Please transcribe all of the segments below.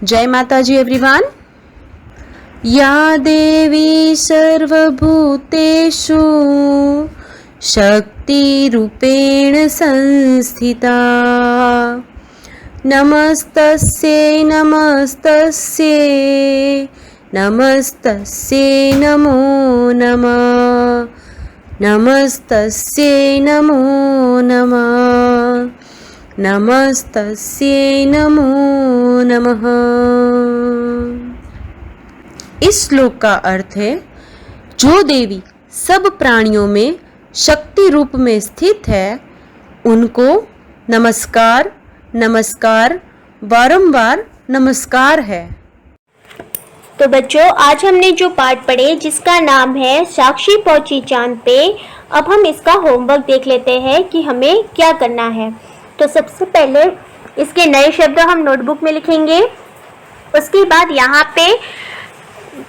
जय माता जी एवरीवन। या देवी सर्वभूतेषु शक्तिरूपेण संस्थिता नमस्तस्यै नमस्तस्यै नमस्तस्यै नमो नमः नमस्तस्यै नमो नमः नमस्तस्यै नमो नमः। इस श्लोक का अर्थ है, जो देवी सब प्राणियों में शक्ति रूप में स्थित है उनको नमस्कार नमस्कार बारंबार नमस्कार है। तो बच्चों, आज हमने जो पाठ पढ़े जिसका नाम है साक्षी पहुंची चांद पे, अब हम इसका होमवर्क देख लेते हैं कि हमें क्या करना है। तो सबसे पहले इसके नए शब्द हम नोटबुक में लिखेंगे। उसके बाद यहाँ पे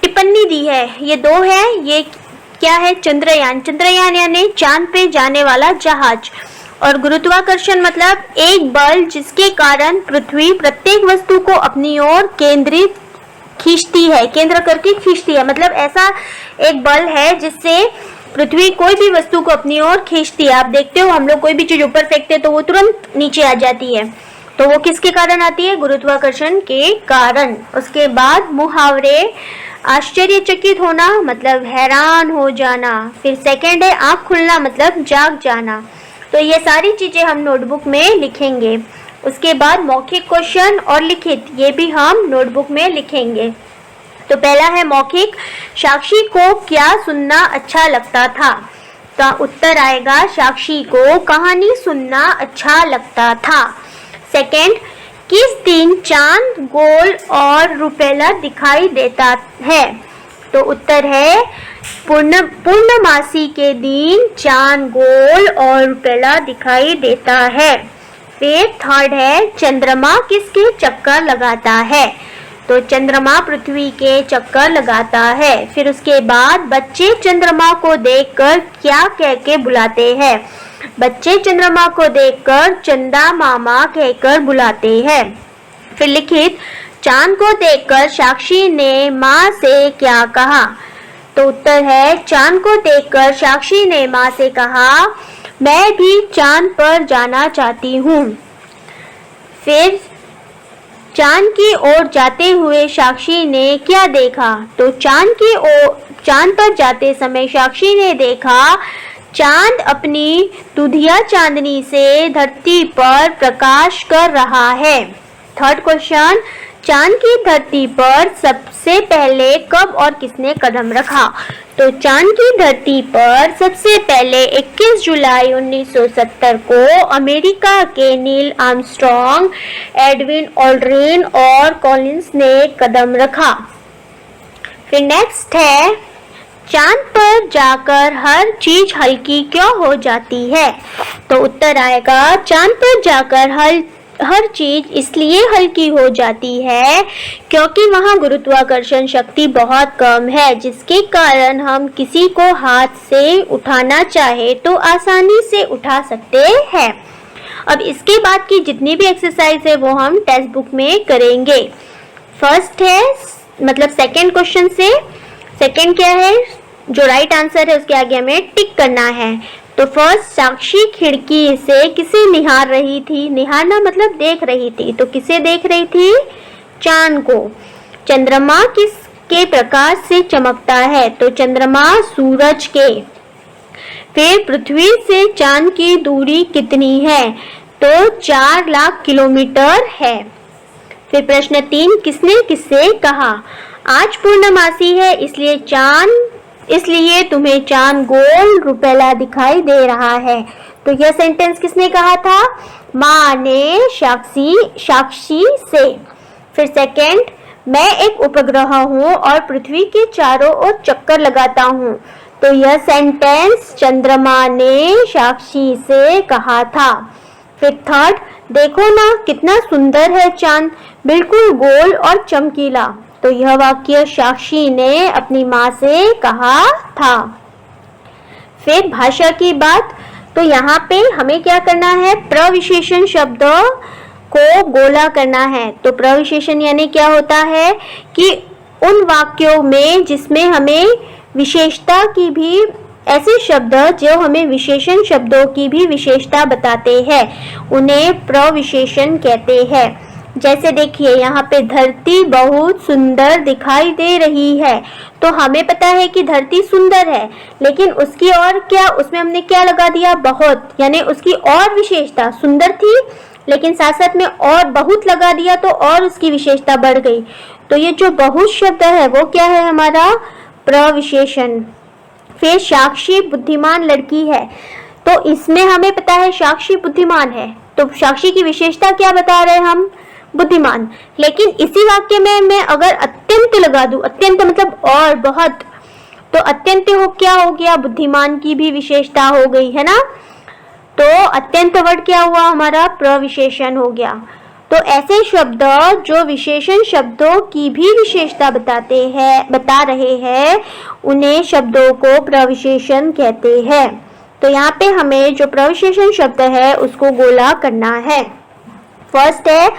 टिप्पणी दी है, ये दो है। ये क्या है? चंद्रयान। चंद्रयान यानी चांद पे जाने वाला जहाज। और गुरुत्वाकर्षण मतलब एक बल जिसके कारण पृथ्वी प्रत्येक वस्तु को अपनी ओर केंद्रित खींचती है, केंद्र करके खींचती है। मतलब ऐसा एक बल है जिससे पृथ्वी कोई भी वस्तु को अपनी ओर खींचती है। आप देखते हो, हम लोग कोई भी चीज ऊपर फेंकते हैं तो वो तुरंत नीचे आ जाती है, तो वो किसके कारण आती है? गुरुत्वाकर्षण के कारण। उसके बाद मुहावरे, आश्चर्यचकित होना मतलब हैरान हो जाना। फिर सेकंड है आँख खुलना मतलब जाग जाना। तो ये सारी चीजें हम नोटबुक में लिखेंगे। उसके बाद मौखिक क्वेश्चन और लिखित, ये भी हम नोटबुक में लिखेंगे। तो पहला है मौखिक, साक्षी को क्या सुनना अच्छा लगता था? तो उत्तर आएगा साक्षी को कहानी सुनना अच्छा लगता था। सेकंड, किस दिन चांद गोल और रुपेला दिखाई देता है? तो उत्तर है पूर्णमासी के दिन चांद गोल और रुपेला दिखाई देता है। फिर थर्ड है चंद्रमा किसके चक्कर लगाता है? तो चंद्रमा पृथ्वी के चक्कर लगाता है। फिर उसके बाद बच्चे चंद्रमा को देखकर क्या कह के बुलाते हैं? बच्चे चंद्रमा को देखकर चंदा मामा कहकर बुलाते हैं। फिर लिखित, चांद को देखकर साक्षी ने माँ से क्या कहा? तो उत्तर है चांद को देखकर साक्षी ने माँ से कहा, मैं भी चांद पर जाना चाहती हूँ। फिर चांद की ओर जाते हुए साक्षी ने क्या देखा? तो चांद पर जाते समय साक्षी ने देखा चांद अपनी दुधिया चांदनी से धरती पर प्रकाश कर रहा है। थर्ड क्वेश्चन, चांद की धरती पर सबसे पहले कब और किसने कदम रखा? तो चांद की धरती पर सबसे पहले 21 जुलाई 1970 को अमेरिका के नील आर्मस्ट्रॉन्ग, एडविन ऑल्ड्रिन और कॉलिंस ने कदम रखा। फिर नेक्स्ट है, चांद पर जाकर हर चीज हल्की क्यों हो जाती है? तो उत्तर आएगा चांद पर जाकर हर चीज इसलिए हल्की हो जाती है क्योंकि वहाँ गुरुत्वाकर्षण शक्ति बहुत कम है, जिसके कारण हम किसी को हाथ से उठाना चाहे तो आसानी से उठा सकते हैं। अब इसके बाद की जितनी भी एक्सरसाइज है वो हम टेक्स्ट बुक में करेंगे। फर्स्ट है मतलब सेकंड क्वेश्चन से, सेकंड क्या है? जो राइट आंसर है उसके आगे हमें टिक करना है। तो फर्स्ट, साक्षी खिड़की से किसे निहार रही थी? निहारना मतलब देख रही थी, तो किसे देख रही थी? चांद को। चंद्रमा किसके प्रकाश से चमकता है? तो चंद्रमा सूरज के। फिर पृथ्वी से चांद की दूरी कितनी है? तो 4 लाख किलोमीटर है। फिर प्रश्न 3, किसने किससे कहा? आज पूर्णमासी है इसलिए तुम्हें चांद गोल रुपेला दिखाई दे रहा है। तो यह सेंटेंस किसने कहा था? माँ ने साक्षी से। फिर सेकंड, मैं एक उपग्रह हूँ और पृथ्वी के चारों ओर चक्कर लगाता हूँ। तो यह सेंटेंस चंद्रमा ने साक्षी से कहा था। फिर थर्ड, देखो ना कितना सुंदर है चांद, बिल्कुल गोल और चमकीला। तो यह वाक्य साक्षी ने अपनी माँ से कहा था। फिर भाषा की बात, तो यहाँ पे हमें क्या करना है? प्रविशेषण शब्द को गोला करना है। तो प्रविशेषण यानी क्या होता है कि उन वाक्यों में जिसमें हमें विशेषता की भी, ऐसे शब्द जो हमें विशेषण शब्दों की भी विशेषता बताते हैं, उन्हें प्रविशेषण कहते हैं। जैसे देखिए यहाँ पे धरती बहुत सुंदर दिखाई दे रही है, तो हमें पता है कि धरती सुंदर है, लेकिन उसकी और क्या, उसमें हमने क्या लगा दिया, बहुत, यानी उसकी और विशेषता, सुंदर थी लेकिन साथ साथ में और बहुत लगा दिया तो और उसकी विशेषता बढ़ गई। तो ये जो बहुत शब्द है वो क्या है, हमारा प्रविशेषण। फिर साक्षी बुद्धिमान लड़की है, तो इसमें हमें पता है साक्षी बुद्धिमान है, तो साक्षी की विशेषता क्या बता रहे हैं हम, बुद्धिमान। लेकिन इसी वाक्य में मैं अगर अत्यंत लगा दूं, अत्यंत मतलब और बहुत, तो अत्यंत हो क्या हो गया, बुद्धिमान की भी विशेषता हो गई है ना। तो अत्यंत वर्ड क्या हुआ, हमारा प्रविशेषण हो गया। तो ऐसे शब्द जो विशेषण शब्दों की भी विशेषता बता रहे हैं, उन्हें शब्दों को प्रविशेषण कहते हैं। तो यहाँ पे हमें जो प्रविशेषण शब्द है उसको गोला करना है। फर्स्ट है,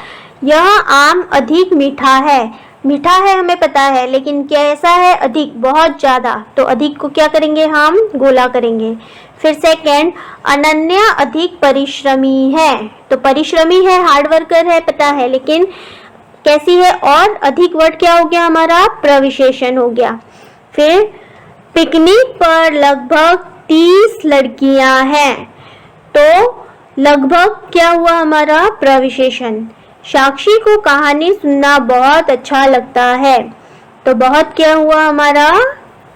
यह आम अधिक मीठा है। मीठा है हमें पता है, लेकिन कैसा है, अधिक, बहुत ज्यादा। तो अधिक को क्या करेंगे, हम गोला करेंगे। फिर सेकंड, अनन्या अधिक परिश्रमी है। तो परिश्रमी है, हार्ड वर्कर है, पता है, लेकिन कैसी है, और अधिक वर्ड क्या हो गया, हमारा प्रविशेषण हो गया। फिर पिकनिक पर लगभग 30 लड़कियां हैं, तो लगभग क्या हुआ, हमारा प्रविशेषण। साक्षी को कहानी सुनना बहुत अच्छा लगता है, तो बहुत क्या हुआ, हमारा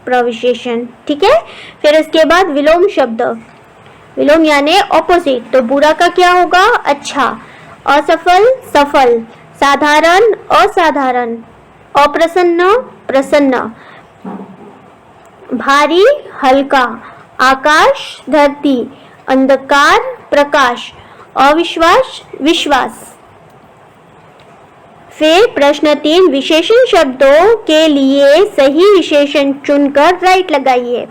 प्रविशेषण। ठीक है। फिर उसके बाद विलोम शब्द, विलोम यानी ऑपोजिट, तो बुरा का क्या होगा, अच्छा। असफल सफल, साधारण असाधारण, अप्रसन्न प्रसन्न, भारी हल्का, आकाश धरती, अंधकार प्रकाश, अविश्वास विश्वास। फिर प्रश्न 3, विशेषण शब्दों के लिए सही विशेषण चुनकर राइट लगाइए।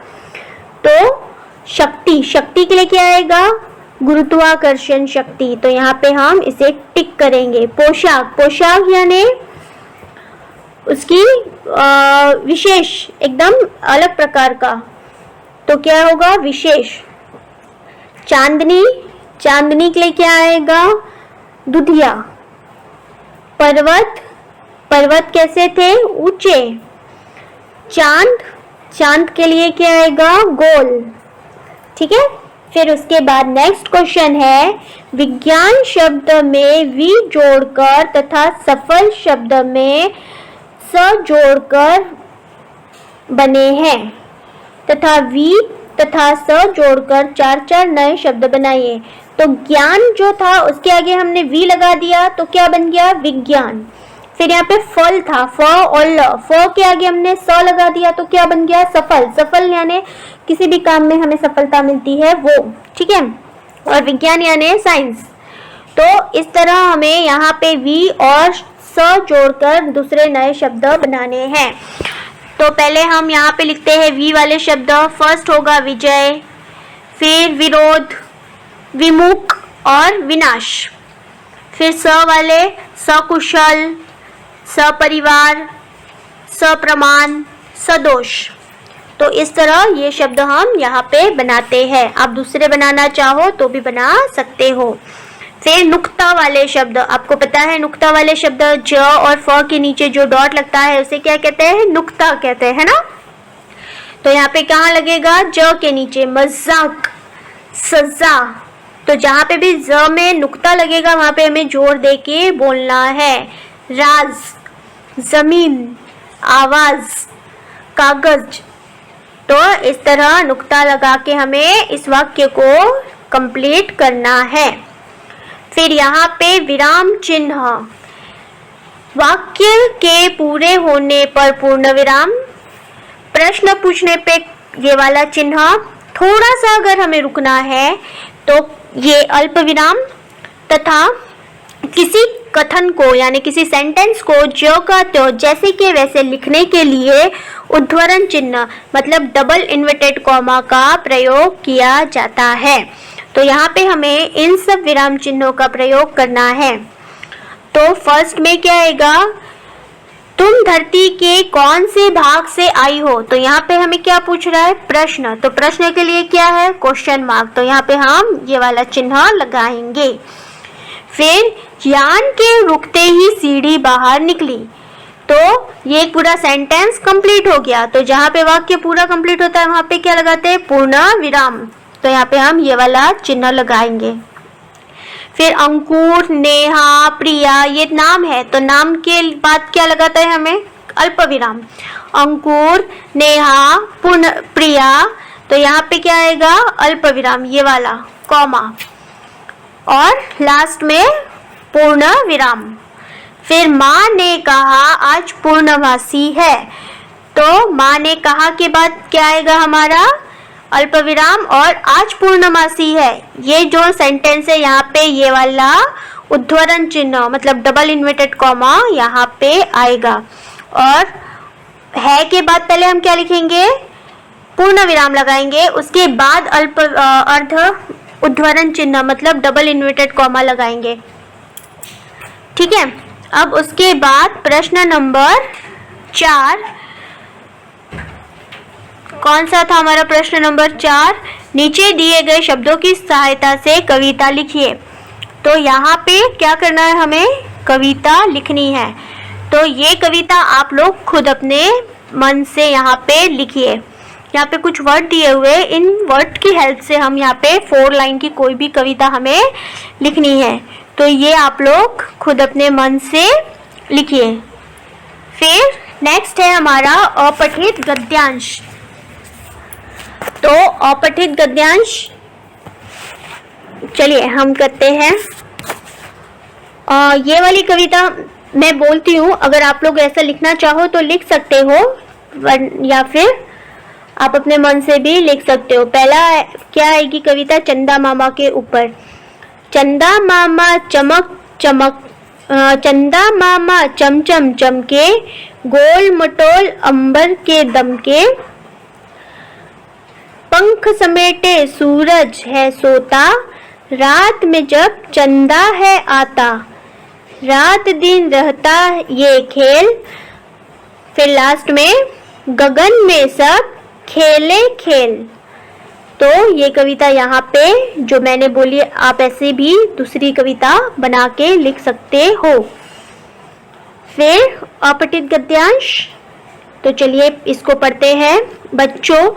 तो शक्ति, शक्ति के लिए क्या आएगा, गुरुत्वाकर्षण शक्ति, तो यहाँ पे हम इसे टिक करेंगे। पोशाक, पोशाक यानी उसकी विशेष, एकदम अलग प्रकार का, तो क्या होगा, विशेष। चांदनी, चांदनी के लिए क्या आएगा, दुधिया। पर्वत, पर्वत कैसे थे, ऊंचे। चांद, चांद के लिए क्या आएगा, गोल। ठीक है। फिर उसके बाद नेक्स्ट क्वेश्चन है, विज्ञान शब्द में वी जोड़कर तथा सफल शब्द में स जोड़कर बने हैं, तथा वी तथा स जोड़कर 4 नए शब्द बनाइए। तो ज्ञान जो था उसके आगे हमने वी लगा दिया, तो क्या बन गया, विज्ञान। फिर यहाँ पे फल था, फ और ल, फ के आगे हमने स लगा दिया, तो क्या बन गया, सफल। सफल यानी किसी भी काम में हमें सफलता मिलती है वो। ठीक है। और विज्ञान यानी साइंस। तो इस तरह हमें यहाँ पे वी और स जोड़कर दूसरे नए शब्द बनाने हैं। तो पहले हम यहाँ पे लिखते हैं वी वाले शब्द। फर्स्ट होगा विजय, फिर विरोध, विमुख और विनाश। फिर स वाले सकुशल, सपरिवार, सप्रमाण, सदोष। तो इस तरह ये शब्द हम यहाँ पे बनाते हैं। आप दूसरे बनाना चाहो तो भी बना सकते हो। फिर नुक्ता वाले शब्द, आपको पता है नुक्ता वाले शब्द ज और फ के नीचे जो डॉट लगता है उसे क्या कहते हैं, नुक्ता कहते हैं ना। तो यहाँ पे कहाँ लगेगा, ज के नीचे, मजाक, सजा। तो जहाँ पे भी ज में नुक्ता लगेगा वहां पे हमें जोर दे के बोलना है। राज, जमीन, आवाज, कागज। तो इस तरह नुक्ता लगा के हमें इस वाक्य को कंप्लीट करना है। फिर यहाँ पे विराम चिन्ह, वाक्य के पूरे होने पर पूर्ण विराम, प्रश्न पूछने पे ये वाला चिन्ह, थोड़ा सा अगर हमें रुकना है तो ये अल्प विराम, तथा किसी कथन को यानी किसी सेंटेंस को जो का त्यों जैसे के वैसे लिखने के लिए उद्धरण चिन्ह मतलब डबल इन्वर्टेड कॉमा का प्रयोग किया जाता है। तो यहाँ पे हमें इन सब विराम चिन्हों का प्रयोग करना है। तो फर्स्ट में क्या आएगा, तुम धरती के कौन से भाग से आई हो। तो यहाँ पे हमें क्या पूछ रहा है, प्रश्न। तो प्रश्न के लिए क्या है, क्वेश्चन मार्क। तो यहाँ पे हम ये वाला चिन्ह लगाएंगे। फिर यान के रुकते ही सीढ़ी बाहर निकली। तो ये एक पूरा सेंटेंस कंप्लीट हो गया। तो जहाँ पे वाक्य पूरा कंप्लीट होता है वहाँ पे क्या लगाते हैं, पूर्ण विराम। तो यहाँ पे हम ये वाला चिन्ह लगाएंगे। फिर अंकुर, नेहा, प्रिया ये नाम है, तो नाम के बाद क्या लगाता है हमें, अल्प विराम। अंकुर, नेहा, प्रिया, तो यहाँ पे क्या आएगा, अल्प विराम, ये वाला कॉमा, और लास्ट में पूर्ण विराम। फिर माँ ने कहा आज पूर्णमासी है। तो माँ ने कहा के बाद क्या आएगा हमारा, अल्प विराम और आज पूर्णमासी है। ये जो सेंटेंस है यहाँ पे ये वाला उद्धरण चिन्ह मतलब डबल इन्वर्टेड कॉमा यहाँ पे आएगा। और है के बाद पहले हम क्या लिखेंगे, पूर्ण विराम लगाएंगे, उसके बाद अल्प अर्ध उद्धरण चिन्ह मतलब डबल इन्वर्टेड कॉमा लगाएंगे। ठीक है। अब उसके बाद प्रश्न नंबर 4, कौन सा था हमारा प्रश्न नंबर 4, नीचे दिए गए शब्दों की सहायता से कविता लिखिए। तो यहाँ पे क्या करना है, हमें कविता लिखनी है। तो ये कविता आप लोग खुद अपने मन से यहाँ पे लिखिए। यहाँ पे कुछ वर्ड दिए हुए, इन वर्ड की हेल्प से हम यहाँ पे 4 लाइन की कोई भी कविता हमें लिखनी है। तो ये आप लोग खुद अपने मन से लिखिए। फिर नेक्स्ट है हमारा अपठित गद्यांश। तो अपठित गद्यांश चलिए हम करते हैं। ये वाली कविता मैं बोलती हूँ, अगर आप लोग ऐसा लिखना चाहो तो लिख सकते हो, या फिर आप अपने मन से भी लिख सकते हो। पहला क्या आएगी कविता, चंदा मामा के ऊपर। चंदा मामा चमक चमक, चंदा मामा चमचम चमके, गोल मटोल अंबर के दमके, पंख समेटे सूरज है सोता, रात में जब चंदा है आता, रात दिन रहता ये खेल। फिर लास्ट में गगन में सब खेले खेल। तो ये कविता यहाँ पे जो मैंने बोली, आप ऐसे भी दूसरी कविता बना के लिख सकते हो। फिर अपठित गद्यांश, तो चलिए इसको पढ़ते हैं। बच्चों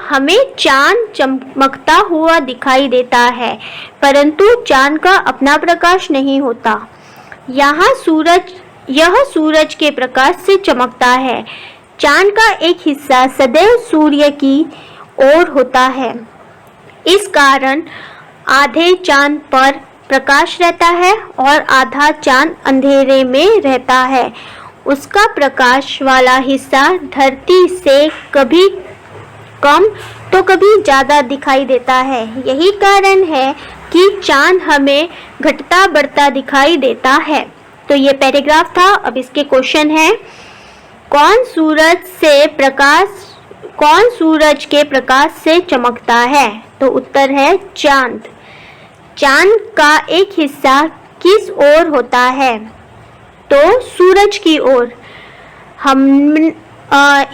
हमें चांद चमकता हुआ दिखाई देता है, परंतु चांद का अपना प्रकाश नहीं होता। यह सूरज के प्रकाश से चमकता है। चांद का एक हिस्सा सदैव सूर्य की ओर होता है, इस कारण आधे चांद पर प्रकाश रहता है और आधा चांद अंधेरे में रहता है। उसका प्रकाश वाला हिस्सा धरती से कभी कम तो कभी ज़्यादा दिखाई देता है। यही कारण है कि चांद हमें घटता बढ़ता दिखाई देता है। तो ये पैराग्राफ था। अब इसके क्वेश्चन है, कौन सूरज के प्रकाश से चमकता है। तो उत्तर है चांद। चांद का एक हिस्सा किस ओर होता है, तो सूरज की ओर।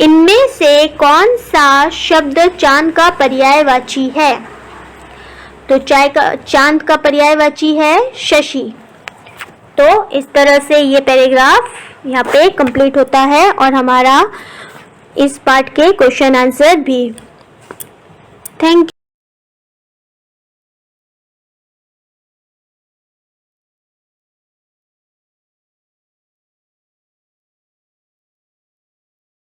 इनमें से कौन सा शब्द चांद का पर्यायवाची है, तो चांद का पर्यायवाची है शशि। तो इस तरह से ये पैराग्राफ यहाँ पे कंप्लीट होता है और हमारा इस पार्ट के क्वेश्चन आंसर भी। Thank you.